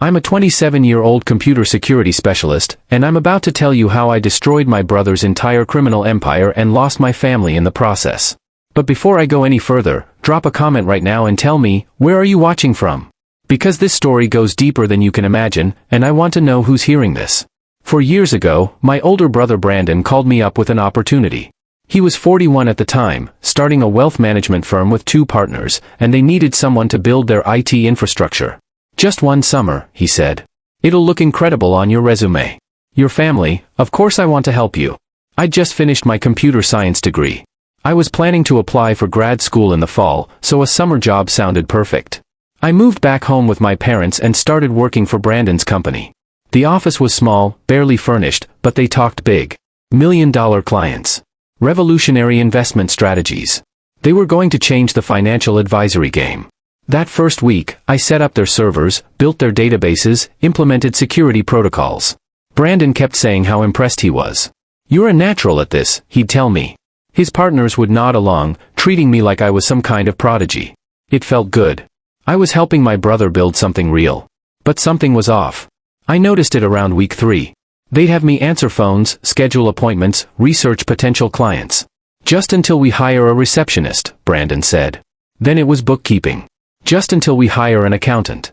I'm a 27-year-old computer security specialist, and I'm about to tell you how I destroyed my brother's entire criminal empire and lost my family in the process. But before I go any further, drop a comment right now and tell me, where are you watching from? Because this story goes deeper than you can imagine, and I want to know who's hearing this. 4 years ago, my older brother Brandon called me up with an opportunity. He was 41 at the time, starting a wealth management firm with 2 partners, and they needed someone to build their IT infrastructure. Just one summer, he said. It'll look incredible on your resume. Your family, of course I want to help you. I'd just finished my computer science degree. I was planning to apply for grad school in the fall, so a summer job sounded perfect. I moved back home with my parents and started working for Brandon's company. The office was small, barely furnished, but they talked big. $1-million clients. Revolutionary investment strategies. They were going to change the financial advisory game. That first week, I set up their servers, built their databases, implemented security protocols. Brandon kept saying how impressed he was. You're a natural at this, he'd tell me. His partners would nod along, treating me like I was some kind of prodigy. It felt good. I was helping my brother build something real. But something was off. I noticed it around week 3. They'd have me answer phones, schedule appointments, research potential clients. Just until we hire a receptionist, Brandon said. Then it was bookkeeping. Just until we hire an accountant.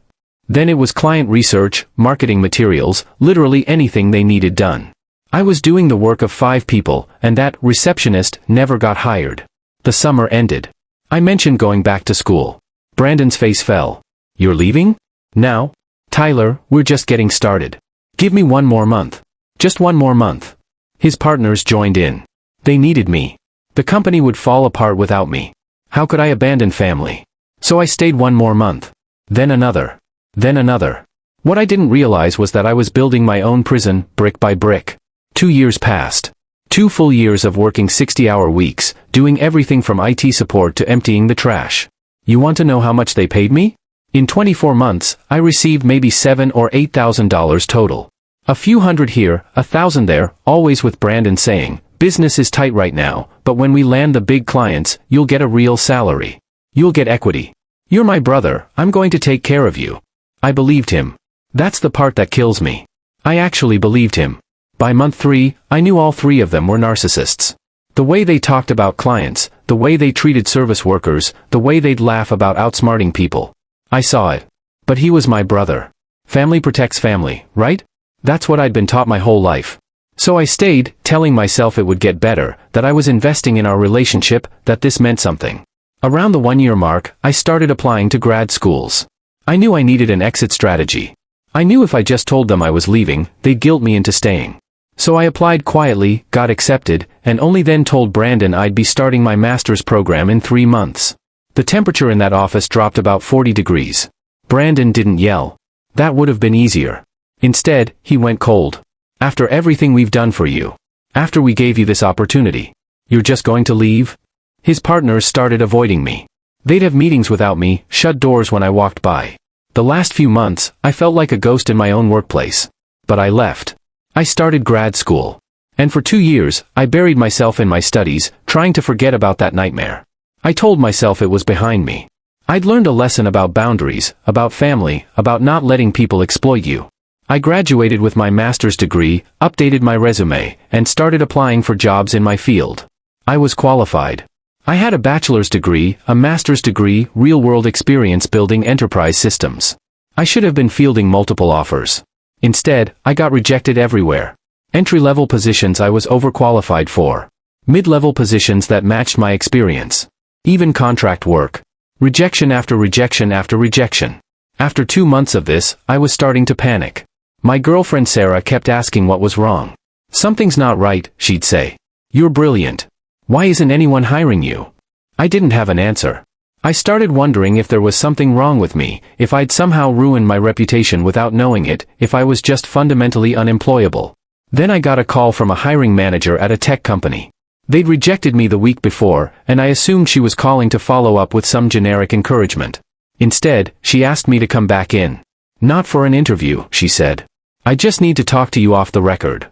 Then it was client research, marketing materials, literally anything they needed done. I was doing the work of 5 people, and that receptionist never got hired. The summer ended. I mentioned going back to school. Brandon's face fell. You're leaving? Now? Tyler, we're just getting started. Give me 1 more month. Just 1 more month. His partners joined in. They needed me. The company would fall apart without me. How could I abandon family? So I stayed 1 more month. Then another. Then another. What I didn't realize was that I was building my own prison, brick by brick. 2 years passed. 2 full years of working 60-hour weeks, doing everything from IT support to emptying the trash. You want to know how much they paid me? In 24 months, I received maybe $7,000 or $8,000 total. A few hundred here, 1,000 there, always with Brandon saying, business is tight right now, but when we land the big clients, you'll get a real salary. You'll get equity. You're my brother, I'm going to take care of you. I believed him. That's the part that kills me. I actually believed him. By month 3, I knew all 3 of them were narcissists. The way they talked about clients, the way they treated service workers, the way they'd laugh about outsmarting people. I saw it. But he was my brother. Family protects family, right? That's what I'd been taught my whole life. So I stayed, telling myself it would get better, that I was investing in our relationship, that this meant something. Around the 1-year mark, I started applying to grad schools. I knew I needed an exit strategy. I knew if I just told them I was leaving, they'd guilt me into staying. So I applied quietly, got accepted, and only then told Brandon I'd be starting my master's program in 3 months. The temperature in that office dropped about 40 degrees. Brandon didn't yell. That would have been easier. Instead, he went cold. After everything we've done for you. After we gave you this opportunity. You're just going to leave? His partners started avoiding me. They'd have meetings without me, shut doors when I walked by. The last few months, I felt like a ghost in my own workplace. But I left. I started grad school. And for 2 years, I buried myself in my studies, trying to forget about that nightmare. I told myself it was behind me. I'd learned a lesson about boundaries, about family, about not letting people exploit you. I graduated with my master's degree, updated my resume, and started applying for jobs in my field. I was qualified. I had a bachelor's degree, a master's degree, real-world experience building enterprise systems. I should have been fielding multiple offers. Instead, I got rejected everywhere. Entry-level positions I was overqualified for. Mid-level positions that matched my experience. Even contract work. Rejection after rejection after rejection. After 2 months of this, I was starting to panic. My girlfriend Sarah kept asking what was wrong. Something's not right, she'd say. You're brilliant. Why isn't anyone hiring you? I didn't have an answer. I started wondering if there was something wrong with me, if I'd somehow ruined my reputation without knowing it, if I was just fundamentally unemployable. Then I got a call from a hiring manager at a tech company. They'd rejected me the week before, and I assumed she was calling to follow up with some generic encouragement. Instead, she asked me to come back in. Not for an interview, she said. I just need to talk to you off the record.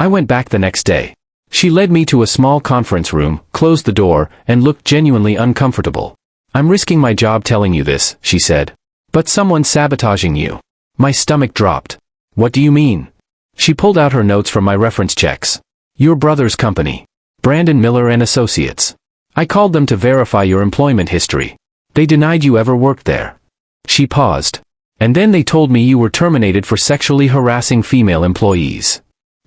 I went back the next day. She led me to a small conference room, closed the door, and looked genuinely uncomfortable. I'm risking my job telling you this, she said. But someone's sabotaging you. My stomach dropped. What do you mean? She pulled out her notes from my reference checks. Your brother's company. Brandon Miller and Associates. I called them to verify your employment history. They denied you ever worked there. She paused. And then they told me you were terminated for sexually harassing female employees.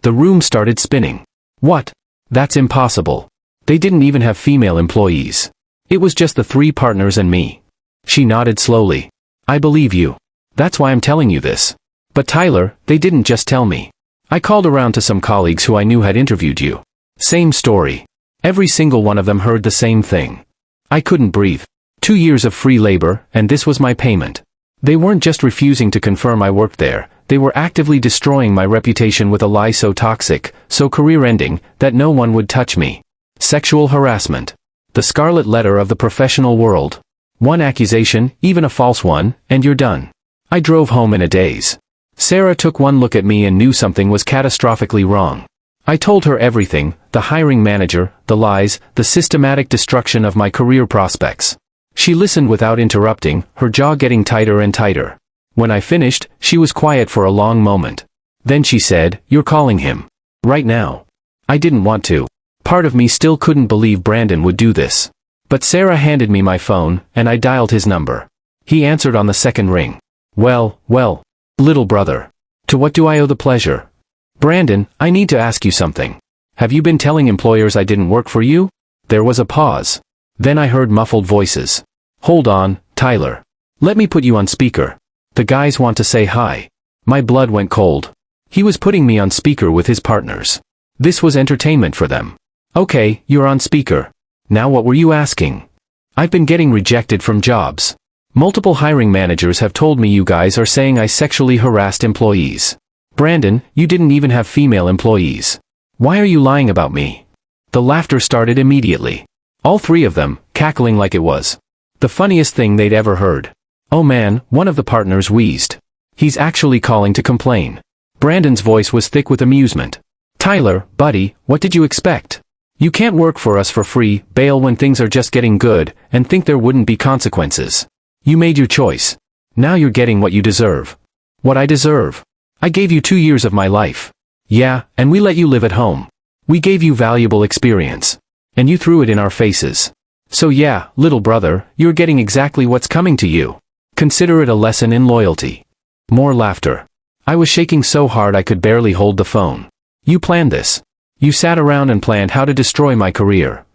The room started spinning. What? That's impossible. They didn't even have female employees. It was just the 3 partners and me. She nodded slowly. I believe you. That's why I'm telling you this. But Tyler, they didn't just tell me. I called around to some colleagues who I knew had interviewed you. Same story. Every single one of them heard the same thing. I couldn't breathe. 2 years of free labor, and this was my payment. They weren't just refusing to confirm I worked there, they were actively destroying my reputation with a lie so toxic, so career-ending, that no one would touch me. Sexual harassment. The scarlet letter of the professional world. One accusation, even a false one, and you're done. I drove home in a daze. Sarah took one look at me and knew something was catastrophically wrong. I told her everything, the hiring manager, the lies, the systematic destruction of my career prospects. She listened without interrupting, her jaw getting tighter and tighter. When I finished, she was quiet for a long moment. Then she said, "You're calling him. Right now." I didn't want to. Part of me still couldn't believe Brandon would do this. But Sarah handed me my phone, and I dialed his number. He answered on the second ring. Well, little brother. To what do I owe the pleasure? Brandon, I need to ask you something. Have you been telling employers I didn't work for you? There was a pause. Then I heard muffled voices. Hold on, Tyler. Let me put you on speaker. The guys want to say hi. My blood went cold. He was putting me on speaker with his partners. This was entertainment for them. Okay, you're on speaker. Now what were you asking? I've been getting rejected from jobs. Multiple hiring managers have told me you guys are saying I sexually harassed employees. Brandon, you didn't even have female employees. Why are you lying about me? The laughter started immediately. All 3 of them, cackling like it was the funniest thing they'd ever heard. Oh man, one of the partners wheezed. He's actually calling to complain. Brandon's voice was thick with amusement. Tyler, buddy, what did you expect? You can't work for us for free, bail when things are just getting good, and think there wouldn't be consequences. You made your choice. Now you're getting what you deserve. What I deserve? I gave you 2 years of my life. Yeah, and we let you live at home. We gave you valuable experience. And you threw it in our faces. So yeah, little brother, you're getting exactly what's coming to you. Consider it a lesson in loyalty. More laughter. I was shaking so hard I could barely hold the phone. You planned this. You sat around and planned how to destroy my career.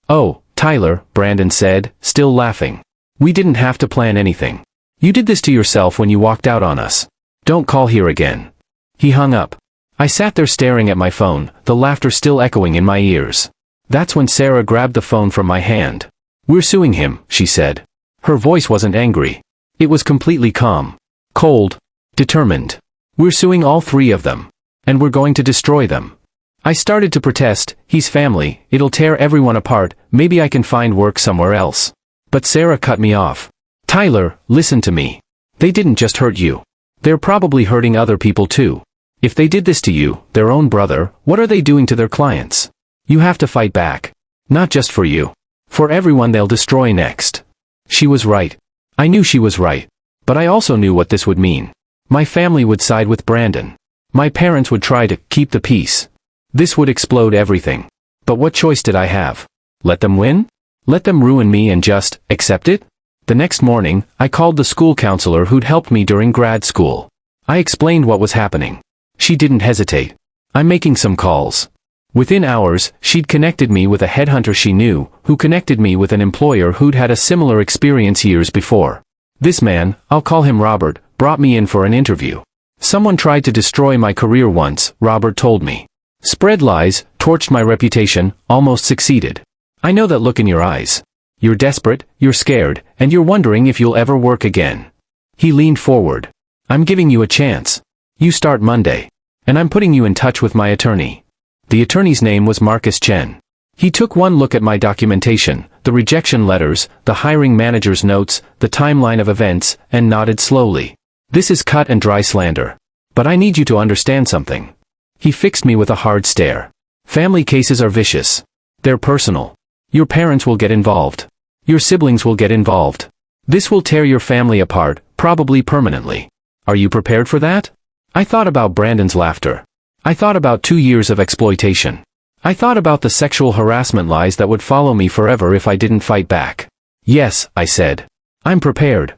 Oh, Tyler, Brandon said, still laughing. We didn't have to plan anything. You did this to yourself when you walked out on us. Don't call here again. He hung up. I sat there staring at my phone, the laughter still echoing in my ears. That's when Sarah grabbed the phone from my hand. We're suing him, she said. Her voice wasn't angry. It was completely calm. Cold. Determined. We're suing all 3 of them. And we're going to destroy them. I started to protest. He's family, it'll tear everyone apart, maybe I can find work somewhere else. But Sarah cut me off. Tyler, listen to me. They didn't just hurt you. They're probably hurting other people too. If they did this to you, their own brother, what are they doing to their clients? You have to fight back. Not just for you. For everyone they'll destroy next. She was right. I knew she was right. But I also knew what this would mean. My family would side with Brandon. My parents would try to keep the peace. This would explode everything. But what choice did I have? Let them win? Let them ruin me and just accept it? The next morning, I called the school counselor who'd helped me during grad school. I explained what was happening. She didn't hesitate. I'm making some calls. Within hours, she'd connected me with a headhunter she knew, who connected me with an employer who'd had a similar experience years before. This man, I'll call him Robert, brought me in for an interview. Someone tried to destroy my career once, Robert told me. Spread lies, torched my reputation, almost succeeded. I know that look in your eyes. You're desperate, you're scared, and you're wondering if you'll ever work again. He leaned forward. I'm giving you a chance. You start Monday. And I'm putting you in touch with my attorney. The attorney's name was Marcus Chen. He took one look at my documentation, the rejection letters, the hiring manager's notes, the timeline of events, and nodded slowly. This is cut and dry slander. But I need you to understand something. He fixed me with a hard stare. Family cases are vicious. They're personal. Your parents will get involved. Your siblings will get involved. This will tear your family apart, probably permanently. Are you prepared for that? I thought about Brandon's laughter. I thought about 2 years of exploitation. I thought about the sexual harassment lies that would follow me forever if I didn't fight back. Yes, I said. I'm prepared.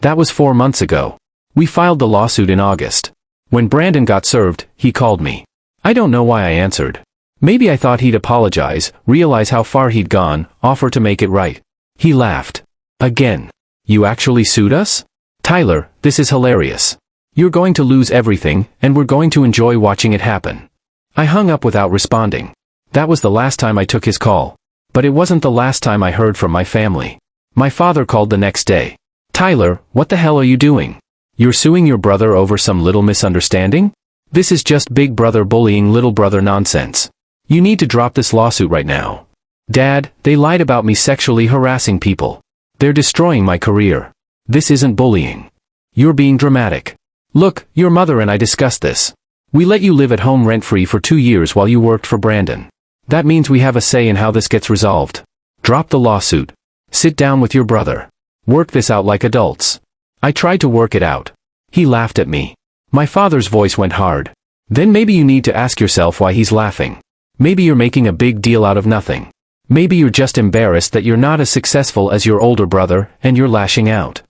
That was 4 months ago. We filed the lawsuit in August. When Brandon got served, he called me. I don't know why I answered. Maybe I thought he'd apologize, realize how far he'd gone, offer to make it right. He laughed. Again. You actually sued us? Tyler, this is hilarious. You're going to lose everything, and we're going to enjoy watching it happen. I hung up without responding. That was the last time I took his call. But it wasn't the last time I heard from my family. My father called the next day. Tyler, what the hell are you doing? You're suing your brother over some little misunderstanding? This is just big brother bullying little brother nonsense. You need to drop this lawsuit right now. Dad, they lied about me sexually harassing people. They're destroying my career. This isn't bullying. You're being dramatic. Look, your mother and I discussed this. We let you live at home rent-free for 2 years while you worked for Brandon. That means we have a say in how this gets resolved. Drop the lawsuit. Sit down with your brother. Work this out like adults. I tried to work it out. He laughed at me. My father's voice went hard. Then maybe you need to ask yourself why he's laughing. Maybe you're making a big deal out of nothing. Maybe you're just embarrassed that you're not as successful as your older brother, and you're lashing out.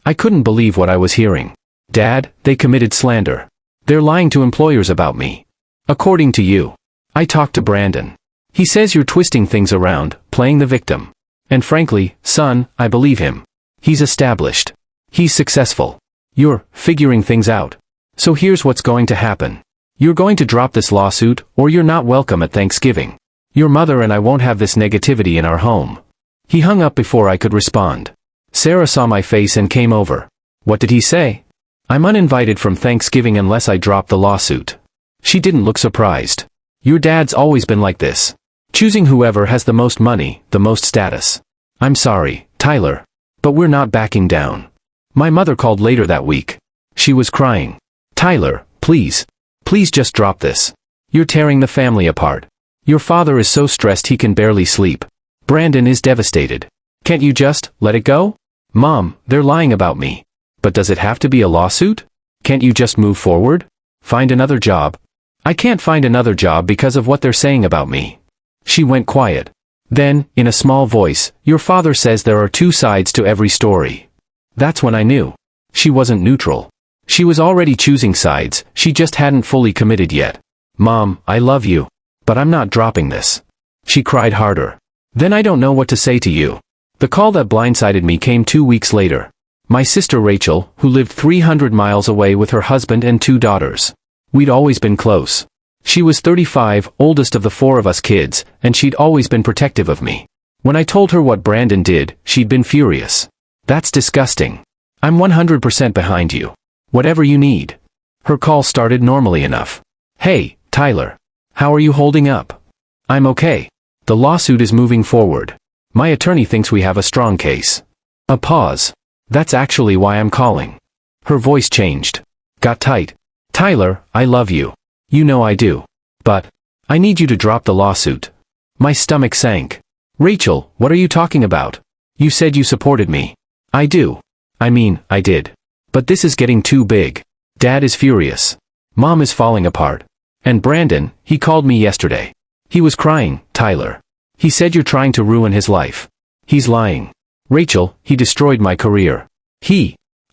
I couldn't believe what I was hearing. Dad, they committed slander. They're lying to employers about me. According to you. I talked to Brandon. He says you're twisting things around, playing the victim. And frankly, son, I believe him. He's established. He's successful. You're figuring things out. So here's what's going to happen. You're going to drop this lawsuit, or you're not welcome at Thanksgiving. Your mother and I won't have this negativity in our home. He hung up before I could respond. Sarah saw my face and came over. What did he say? I'm uninvited from Thanksgiving unless I drop the lawsuit. She didn't look surprised. Your dad's always been like this. Choosing whoever has the most money, the most status. I'm sorry, Tyler. But we're not backing down. My mother called later that week. She was crying. Tyler, please. Please just drop this. You're tearing the family apart. Your father is so stressed he can barely sleep. Brandon is devastated. Can't you just let it go? Mom, they're lying about me. But does it have to be a lawsuit? Can't you just move forward? Find another job? I can't find another job because of what they're saying about me. She went quiet. Then, in a small voice, your father says there are 2 sides to every story. That's when I knew. She wasn't neutral. She was already choosing sides, she just hadn't fully committed yet. Mom, I love you. But I'm not dropping this. She cried harder. Then I don't know what to say to you. The call that blindsided me came 2 weeks later. My sister Rachel, who lived 300 miles away with her husband and 2 daughters. We'd always been close. She was 35, oldest of the 4 of us kids, and she'd always been protective of me. When I told her what Brandon did, she'd been furious. That's disgusting. I'm 100% behind you. Whatever you need. Her call started normally enough. Hey, Tyler. How are you holding up? I'm okay. The lawsuit is moving forward. My attorney thinks we have a strong case. A pause. That's actually why I'm calling. Her voice changed. Got tight. Tyler, I love you. You know I do. But I need you to drop the lawsuit. My stomach sank. Rachel, what are you talking about? You said you supported me. I do. I mean, I did. But this is getting too big. Dad is furious. Mom is falling apart. And Brandon, he called me yesterday. He was crying, Tyler. He said you're trying to ruin his life. He's lying. Rachel, he destroyed my career.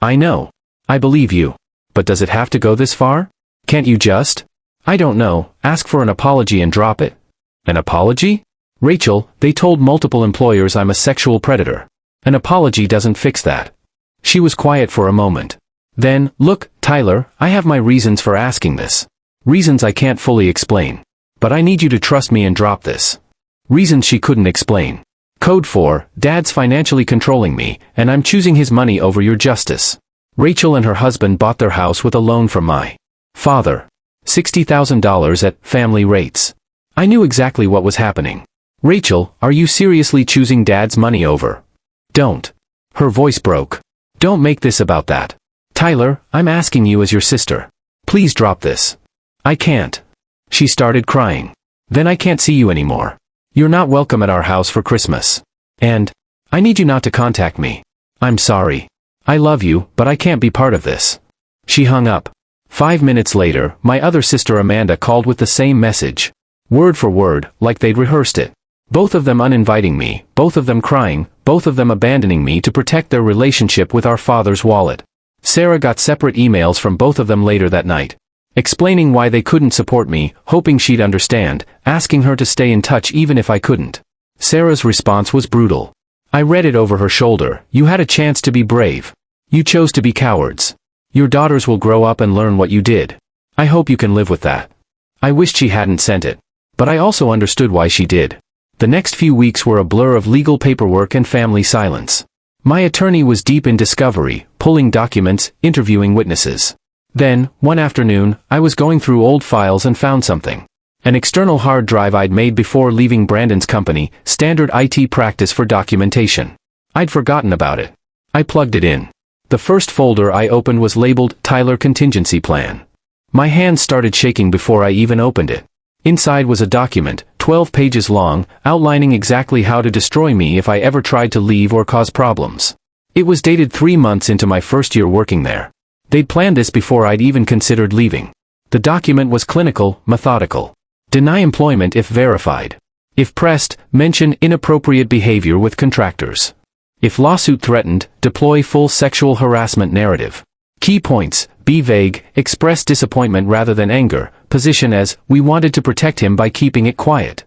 I know. I believe you. But does it have to go this far? Can't you just? I don't know, ask for an apology and drop it. An apology? Rachel, they told multiple employers I'm a sexual predator. An apology doesn't fix that. She was quiet for a moment. Then, look, Tyler, I have my reasons for asking this. Reasons I can't fully explain. But I need you to trust me and drop this. Reasons she couldn't explain. Code 4, Dad's financially controlling me, and I'm choosing his money over your justice. Rachel and her husband bought their house with a loan from my father. $60,000 at family rates. I knew exactly what was happening. Rachel, are you seriously choosing Dad's money over? Don't. Her voice broke. Don't make this about that. Tyler, I'm asking you as your sister. Please drop this. I can't. She started crying. Then I can't see you anymore. You're not welcome at our house for Christmas. And I need you not to contact me. I'm sorry. I love you, but I can't be part of this. She hung up. 5 minutes later, my other sister Amanda called with the same message. Word for word, like they'd rehearsed it. Both of them uninviting me, both of them crying, both of them abandoning me to protect their relationship with our father's wallet. Sarah got separate emails from both of them later that night, explaining why they couldn't support me, hoping she'd understand, asking her to stay in touch even if I couldn't. Sarah's response was brutal. I read it over her shoulder. You had a chance to be brave. You chose to be cowards. Your daughters will grow up and learn what you did. I hope you can live with that. I wished she hadn't sent it. But I also understood why she did. The next few weeks were a blur of legal paperwork and family silence. My attorney was deep in discovery, pulling documents, interviewing witnesses. Then, one afternoon, I was going through old files and found something. An external hard drive I'd made before leaving Brandon's company, standard IT practice for documentation. I'd forgotten about it. I plugged it in. The first folder I opened was labeled Tyler Contingency Plan. My hands started shaking before I even opened it. Inside was a document, 12 pages long, outlining exactly how to destroy me if I ever tried to leave or cause problems. It was dated 3 months into my first year working there. They'd planned this before I'd even considered leaving. The document was clinical, methodical. Deny employment if verified. If pressed, mention inappropriate behavior with contractors. If lawsuit threatened, deploy full sexual harassment narrative. Key points: be vague, express disappointment rather than anger, position as, we wanted to protect him by keeping it quiet.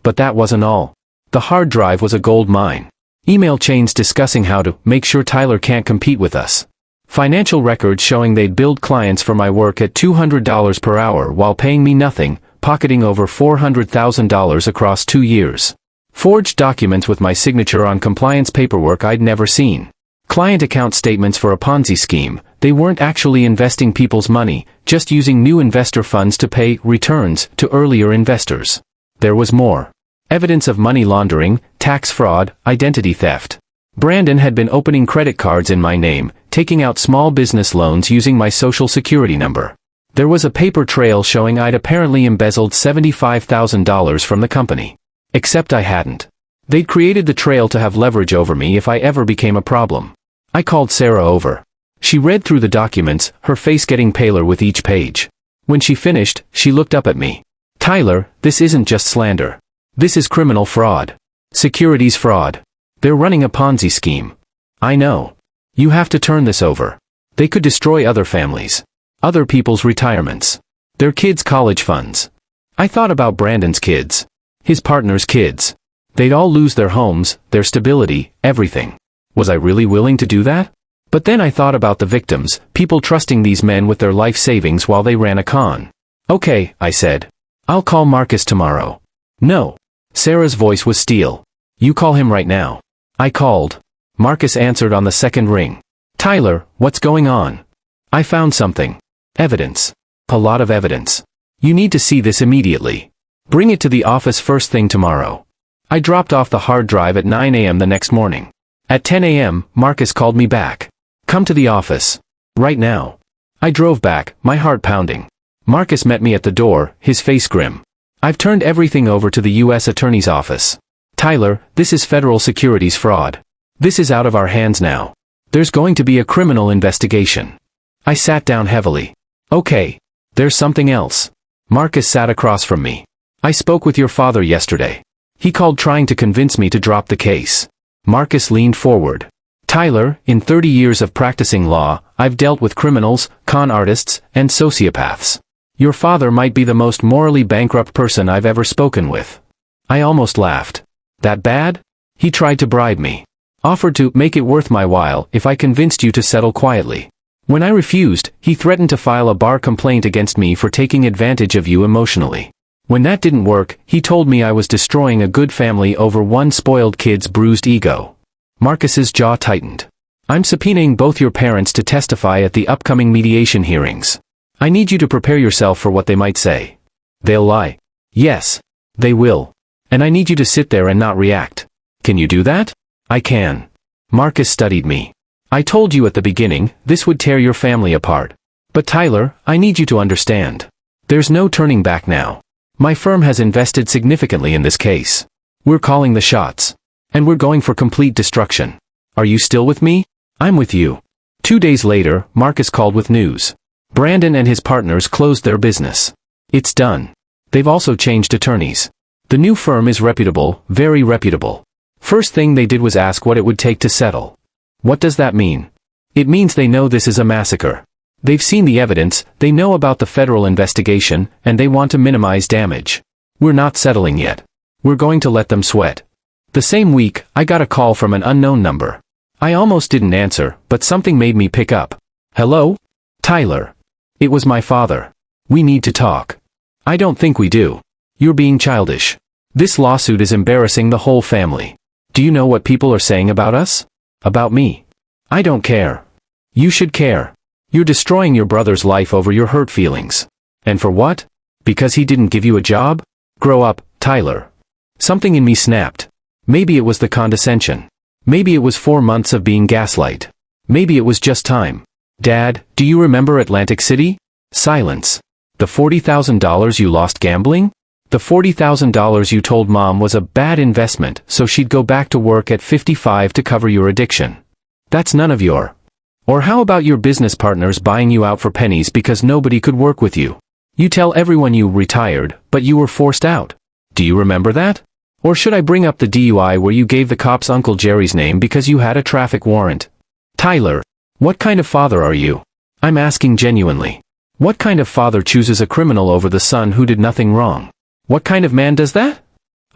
But that wasn't all. The hard drive was a gold mine. Email chains discussing how to make sure Tyler can't compete with us. Financial records showing they'd billed clients for my work at $200 per hour while paying me nothing, pocketing over $400,000 across 2 years. Forged documents with my signature on compliance paperwork I'd never seen. Client account statements for a Ponzi scheme. They weren't actually investing people's money, just using new investor funds to pay returns to earlier investors. There was more. Evidence of money laundering, tax fraud, identity theft. Brandon had been opening credit cards in my name, taking out small business loans using my social security number. There was a paper trail showing I'd apparently embezzled $75,000 from the company. Except I hadn't. They'd created the trail to have leverage over me if I ever became a problem. I called Sarah over. She read through the documents, her face getting paler with each page. When she finished, she looked up at me. Tyler, this isn't just slander. This is criminal fraud. Securities fraud. They're running a Ponzi scheme. I know. You have to turn this over. They could destroy other families. Other people's retirements. Their kids' college funds. I thought about Brandon's kids. His partner's kids. They'd all lose their homes, their stability, everything. Was I really willing to do that? But then I thought about the victims, people trusting these men with their life savings while they ran a con. Okay, I said. I'll call Marcus tomorrow. No. Sarah's voice was steel. You call him right now. I called. Marcus answered on the second ring. Tyler, what's going on? I found something. Evidence. A lot of evidence. You need to see this immediately. Bring it to the office first thing tomorrow. I dropped off the hard drive at 9 a.m. the next morning. At 10 a.m., Marcus called me back. Come to the office. Right now. I drove back, my heart pounding. Marcus met me at the door, his face grim. I've turned everything over to the U.S. Attorney's Office. Tyler, this is federal securities fraud. This is out of our hands now. There's going to be a criminal investigation. I sat down heavily. Okay. There's something else. Marcus sat across from me. I spoke with your father yesterday. He called trying to convince me to drop the case. Marcus leaned forward. Tyler, in 30 years of practicing law, I've dealt with criminals, con artists, and sociopaths. Your father might be the most morally bankrupt person I've ever spoken with. I almost laughed. That bad? He tried to bribe me. Offered to make it worth my while if I convinced you to settle quietly. When I refused, he threatened to file a bar complaint against me for taking advantage of you emotionally. When that didn't work, he told me I was destroying a good family over one spoiled kid's bruised ego. Marcus's jaw tightened. I'm subpoenaing both your parents to testify at the upcoming mediation hearings. I need you to prepare yourself for what they might say. They'll lie. Yes. They will. And I need you to sit there and not react. Can you do that? I can. Marcus studied me. I told you at the beginning, this would tear your family apart. But Tyler, I need you to understand. There's no turning back now. My firm has invested significantly in this case. We're calling the shots. And we're going for complete destruction. Are you still with me? I'm with you. 2 days later, Marcus called with news. Brandon and his partners closed their business. It's done. They've also changed attorneys. The new firm is reputable, very reputable. First thing they did was ask what it would take to settle. What does that mean? It means they know this is a massacre. They've seen the evidence, they know about the federal investigation, and they want to minimize damage. We're not settling yet. We're going to let them sweat. The same week, I got a call from an unknown number. I almost didn't answer, but something made me pick up. Hello? Tyler. It was my father. We need to talk. I don't think we do. You're being childish. This lawsuit is embarrassing the whole family. Do you know what people are saying about us? About me? I don't care. You should care. You're destroying your brother's life over your hurt feelings. And for what? Because he didn't give you a job? Grow up, Tyler. Something in me snapped. Maybe it was the condescension. Maybe it was 4 months of being gaslight. Maybe it was just time. Dad, do you remember Atlantic City? Silence. The $40,000 you lost gambling? The $40,000 you told Mom was a bad investment so she'd go back to work at 55 to cover your addiction. That's none of your. Or how about your business partners buying you out for pennies because nobody could work with you? You tell everyone you retired, but you were forced out. Do you remember that? Or should I bring up the DUI where you gave the cops Uncle Jerry's name because you had a traffic warrant? Tyler, what kind of father are you? I'm asking genuinely. What kind of father chooses a criminal over the son who did nothing wrong? What kind of man does that?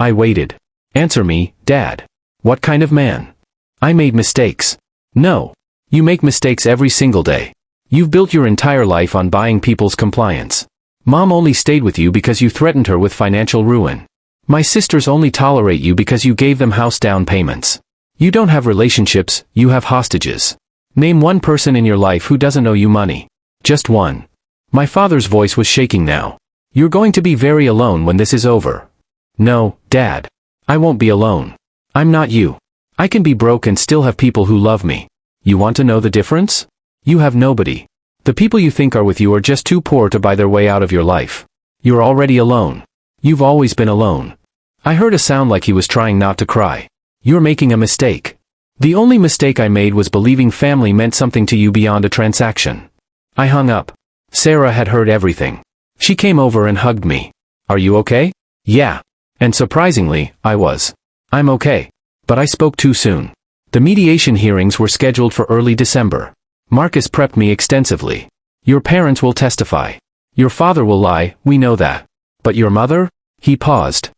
I waited. Answer me, Dad. What kind of man? I made mistakes. No. You make mistakes every single day. You've built your entire life on buying people's compliance. Mom only stayed with you because you threatened her with financial ruin. My sisters only tolerate you because you gave them house down payments. You don't have relationships, you have hostages. Name one person in your life who doesn't owe you money. Just one. My father's voice was shaking now. You're going to be very alone when this is over. No, Dad. I won't be alone. I'm not you. I can be broke and still have people who love me. You want to know the difference? You have nobody. The people you think are with you are just too poor to buy their way out of your life. You're already alone. You've always been alone. I heard a sound like he was trying not to cry. You're making a mistake. The only mistake I made was believing family meant something to you beyond a transaction. I hung up. Sarah had heard everything. She came over and hugged me. Are you okay? Yeah. And surprisingly, I was. I'm okay. But I spoke too soon. The mediation hearings were scheduled for early December. Marcus prepped me extensively. Your parents will testify. Your father will lie, we know that. But your mother? He paused.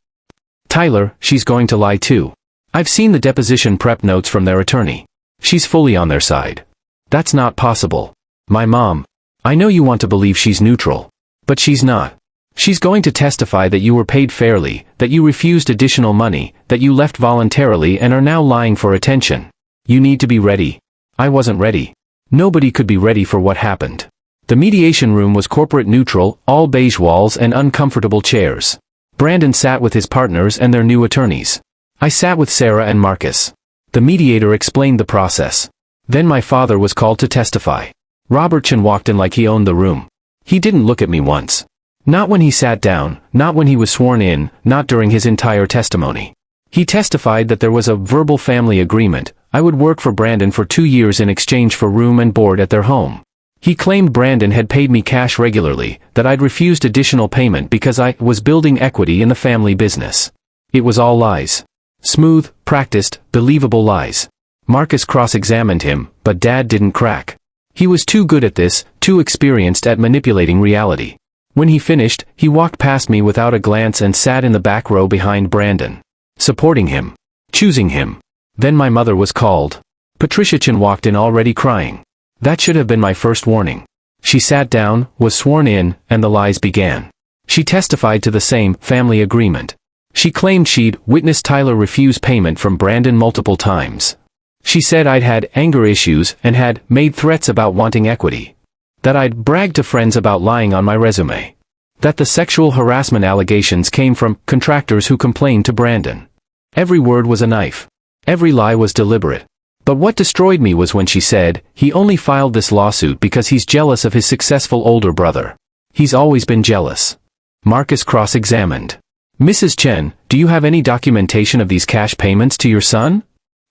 Tyler, she's going to lie too. I've seen the deposition prep notes from their attorney. She's fully on their side. That's not possible. My mom. I know you want to believe she's neutral. But she's not. She's going to testify that you were paid fairly, that you refused additional money, that you left voluntarily and are now lying for attention. You need to be ready. I wasn't ready. Nobody could be ready for what happened. The mediation room was corporate neutral, all beige walls and uncomfortable chairs. Brandon sat with his partners and their new attorneys. I sat with Sarah and Marcus. The mediator explained the process. Then my father was called to testify. Robertson walked in like he owned the room. He didn't look at me once. Not when he sat down, not when he was sworn in, not during his entire testimony. He testified that there was a verbal family agreement. I would work for Brandon for 2 years in exchange for room and board at their home. He claimed Brandon had paid me cash regularly, that I'd refused additional payment because I was building equity in the family business. It was all lies. Smooth, practiced, believable lies. Marcus cross-examined him, but Dad didn't crack. He was too good at this, too experienced at manipulating reality. When he finished, he walked past me without a glance and sat in the back row behind Brandon. Supporting him. Choosing him. Then my mother was called. Patricia Chin walked in already crying. That should have been my first warning. She sat down, was sworn in, and the lies began. She testified to the same family agreement. She claimed she'd witnessed Tyler refuse payment from Brandon multiple times. She said I'd had anger issues and had made threats about wanting equity. That I'd bragged to friends about lying on my resume. That the sexual harassment allegations came from contractors who complained to Brandon. Every word was a knife. Every lie was deliberate. But what destroyed me was when she said, he only filed this lawsuit because he's jealous of his successful older brother. He's always been jealous. Marcus cross-examined. Mrs. Chen, do you have any documentation of these cash payments to your son?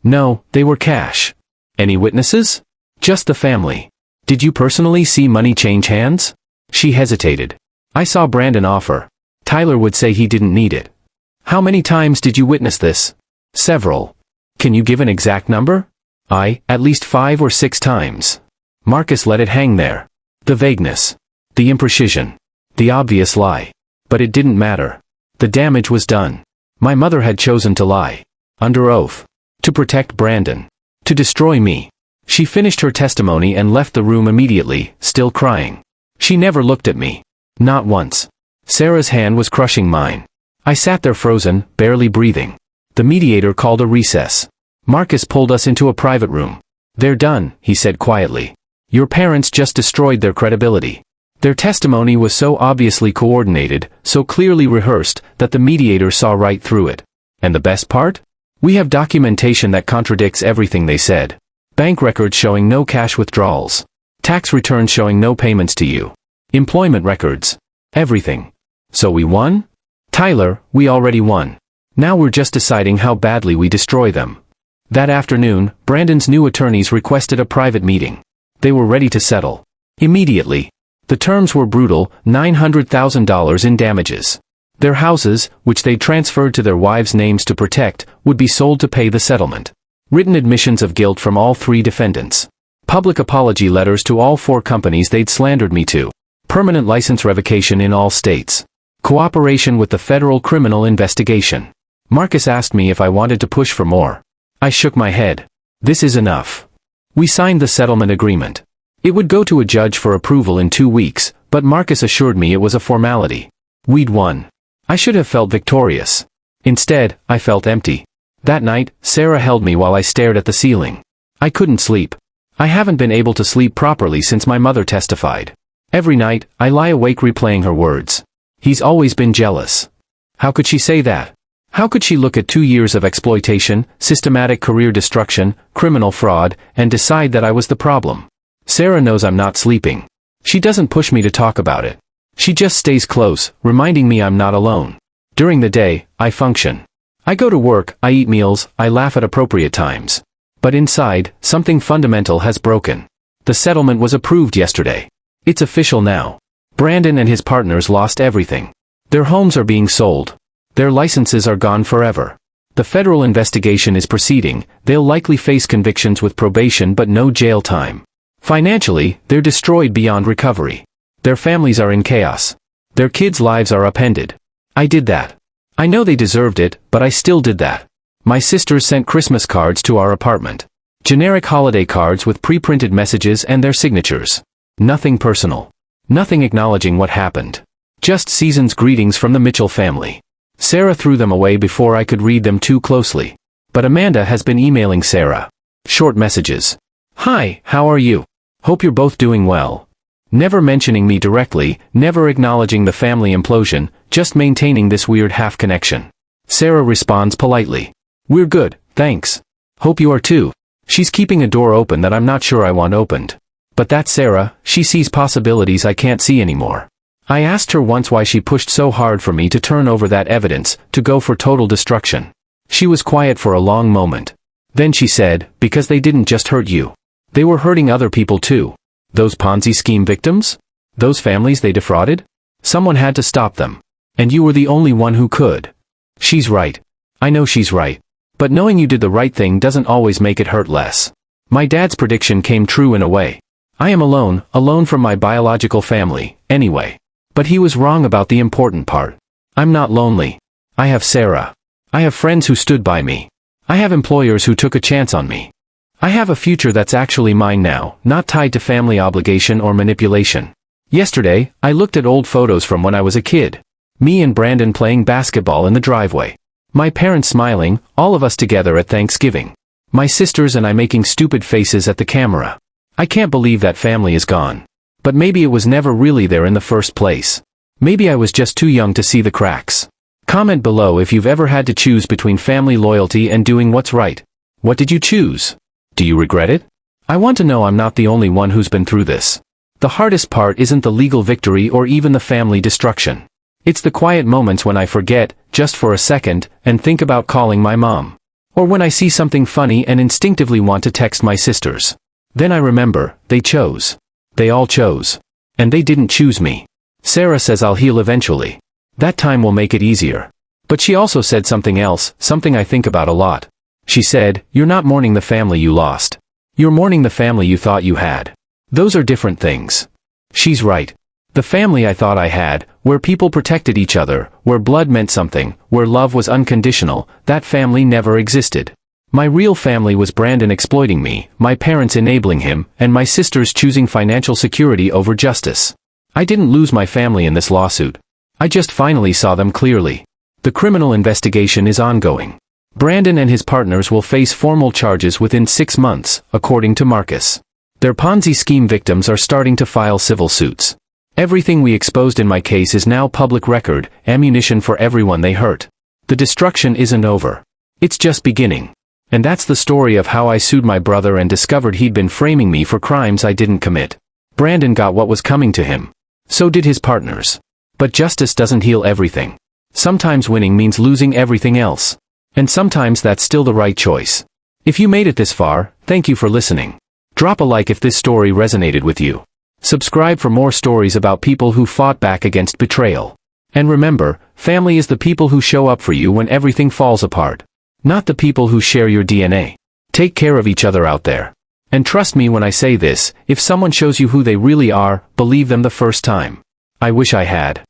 No, they were cash. Any witnesses? Just the family. Did you personally see money change hands? She hesitated. I saw Brandon offer. Tyler would say he didn't need it. How many times did you witness this? Several. Can you give an exact number? At least 5 or 6 times. Marcus let it hang there. The vagueness. The imprecision. The obvious lie. But it didn't matter. The damage was done. My mother had chosen to lie. Under oath. To protect Brandon. To destroy me. She finished her testimony and left the room immediately, still crying. She never looked at me. Not once. Sarah's hand was crushing mine. I sat there frozen, barely breathing. The mediator called a recess. Marcus pulled us into a private room. They're done, he said quietly. Your parents just destroyed their credibility. Their testimony was so obviously coordinated, so clearly rehearsed, that the mediator saw right through it. And the best part? We have documentation that contradicts everything they said. Bank records showing no cash withdrawals. Tax returns showing no payments to you. Employment records. Everything. So we won? Tyler, we already won. Now we're just deciding how badly we destroy them. That afternoon, Brandon's new attorneys requested a private meeting. They were ready to settle. Immediately. The terms were brutal, $900,000 in damages. Their houses, which they transferred to their wives' names to protect, would be sold to pay the settlement. Written admissions of guilt from all 3 defendants. Public apology letters to all 4 companies they'd slandered me to. Permanent license revocation in all states. Cooperation with the federal criminal investigation. Marcus asked me if I wanted to push for more. I shook my head. This is enough. We signed the settlement agreement. It would go to a judge for approval in 2 weeks, but Marcus assured me it was a formality. We'd won. I should have felt victorious. Instead, I felt empty. That night, Sarah held me while I stared at the ceiling. I couldn't sleep. I haven't been able to sleep properly since my mother testified. Every night, I lie awake replaying her words. He's always been jealous. How could she say that? How could she look at 2 years of exploitation, systematic career destruction, criminal fraud, and decide that I was the problem? Sarah knows I'm not sleeping. She doesn't push me to talk about it. She just stays close, reminding me I'm not alone. During the day, I function. I go to work, I eat meals, I laugh at appropriate times. But inside, something fundamental has broken. The settlement was approved yesterday. It's official now. Brandon and his partners lost everything. Their homes are being sold. Their licenses are gone forever. The federal investigation is proceeding. They'll likely face convictions with probation but no jail time. Financially, they're destroyed beyond recovery. Their families are in chaos. Their kids' lives are upended. I did that. I know they deserved it, but I still did that. My sisters sent Christmas cards to our apartment. Generic holiday cards with pre-printed messages and their signatures. Nothing personal. Nothing acknowledging what happened. Just season's greetings from the Mitchell family. Sarah threw them away before I could read them too closely. But Amanda has been emailing Sarah. Short messages. Hi, how are you? Hope you're both doing well. Never mentioning me directly, never acknowledging the family implosion, just maintaining this weird half-connection. Sarah responds politely. We're good, thanks. Hope you are too. She's keeping a door open that I'm not sure I want opened. But that's Sarah, she sees possibilities I can't see anymore. I asked her once why she pushed so hard for me to turn over that evidence, to go for total destruction. She was quiet for a long moment. Then she said, because they didn't just hurt you. They were hurting other people too. Those Ponzi scheme victims? Those families they defrauded? Someone had to stop them. And you were the only one who could. She's right. I know she's right. But knowing you did the right thing doesn't always make it hurt less. My dad's prediction came true in a way. I am alone from my biological family, anyway. But he was wrong about the important part. I'm not lonely. I have Sarah. I have friends who stood by me. I have employers who took a chance on me. I have a future that's actually mine now, not tied to family obligation or manipulation. Yesterday, I looked at old photos from when I was a kid. Me and Brandon playing basketball in the driveway. My parents smiling, all of us together at Thanksgiving. My sisters and I making stupid faces at the camera. I can't believe that family is gone. But maybe it was never really there in the first place. Maybe I was just too young to see the cracks. Comment below if you've ever had to choose between family loyalty and doing what's right. What did you choose? Do you regret it? I want to know I'm not the only one who's been through this. The hardest part isn't the legal victory or even the family destruction. It's the quiet moments when I forget, just for a second, and think about calling my mom. Or when I see something funny and instinctively want to text my sisters. Then I remember, they chose. They all chose. And they didn't choose me. Sarah says I'll heal eventually. That time will make it easier. But she also said something else, something I think about a lot. She said, "You're not mourning the family you lost. You're mourning the family you thought you had. Those are different things." She's right. The family I thought I had, where people protected each other, where blood meant something, where love was unconditional, that family never existed. My real family was Brandon exploiting me, my parents enabling him, and my sisters choosing financial security over justice. I didn't lose my family in this lawsuit. I just finally saw them clearly. The criminal investigation is ongoing. Brandon and his partners will face formal charges within 6 months, according to Marcus. Their Ponzi scheme victims are starting to file civil suits. Everything we exposed in my case is now public record, ammunition for everyone they hurt. The destruction isn't over. It's just beginning. And that's the story of how I sued my brother and discovered he'd been framing me for crimes I didn't commit. Brandon got what was coming to him. So did his partners. But justice doesn't heal everything. Sometimes winning means losing everything else. And sometimes that's still the right choice. If you made it this far, thank you for listening. Drop a like if this story resonated with you. Subscribe for more stories about people who fought back against betrayal. And remember, family is the people who show up for you when everything falls apart. Not the people who share your DNA. Take care of each other out there. And trust me when I say this, if someone shows you who they really are, believe them the first time. I wish I had.